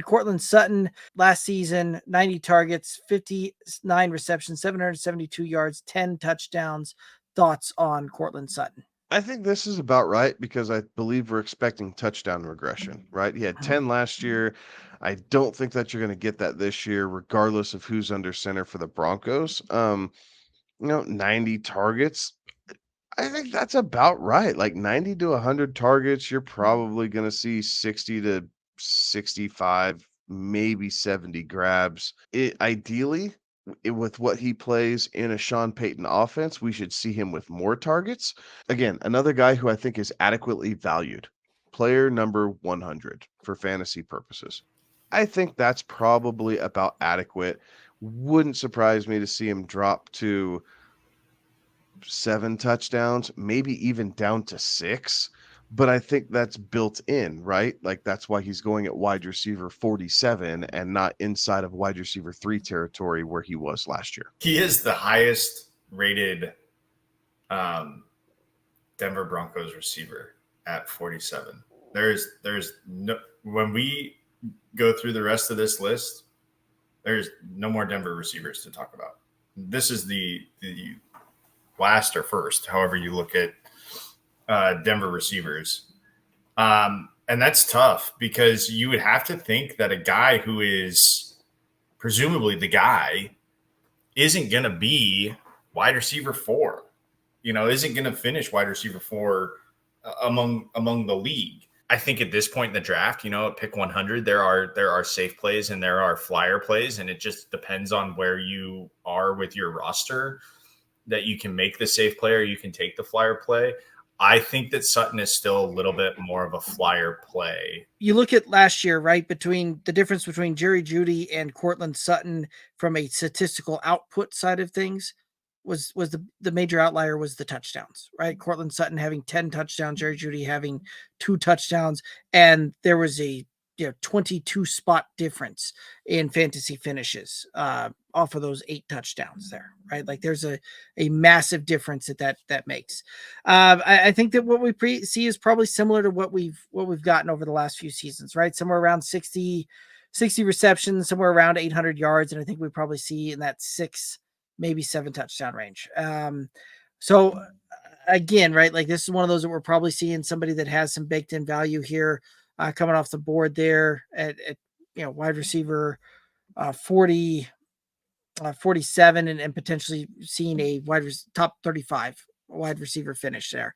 Courtland Sutton last season, 90 targets, 59 receptions, 772 yards, 10 touchdowns. Thoughts on Courtland Sutton? I think this is about right because I believe we're expecting touchdown regression, right? He had 10 last year. I don't think that you're going to get that this year, regardless of who's under center for the Broncos. 90 targets. I think that's about right. Like 90 to 100 targets, you're probably going to see 60 to 65, maybe 70 grabs. Ideally, with what he plays in a Sean Payton offense, we should see him with more targets. Again, another guy who I think is adequately valued. Player number 100 for fantasy purposes. I think that's probably about adequate. Wouldn't surprise me to see him drop to 7 touchdowns, maybe even down to 6. But I think that's built in, right? Like that's why he's going at wide receiver 47 and not inside of wide receiver 3 territory where he was last year. He is the highest rated Denver Broncos receiver at 47. There's no, when we go through the rest of this list, there's no more Denver receivers to talk about. This is the last or first, however you look at Denver receivers. And that's tough because you would have to think that a guy who is presumably the guy isn't going to be wide receiver 4, isn't going to finish wide receiver 4 among the league. I think at this point in the draft, at pick 100, there are safe plays and there are flyer plays, and it just depends on where you are with your roster that you can make the safe play or you can take the flyer play. I think that Sutton is still a little bit more of a flyer play. You look at last year, right? Between the difference between Jerry Jeudy and Courtland Sutton from a statistical output side of things was the major outlier was the touchdowns, right? Courtland Sutton having 10 touchdowns, Jerry Jeudy having 2 touchdowns, and there was a 22 spot difference in fantasy finishes off of those 8 touchdowns there, right? Like there's a massive difference that makes. I think that what we see is probably similar to what we've gotten over the last few seasons, right? Somewhere around 60 receptions, somewhere around 800 yards, and I think we probably see in that 6, maybe 7 touchdown range. So again, right, like this is one of those that we're probably seeing somebody that has some baked in value here. Coming off the board there at wide receiver 40, 47, and potentially seeing a top 35 wide receiver finish there.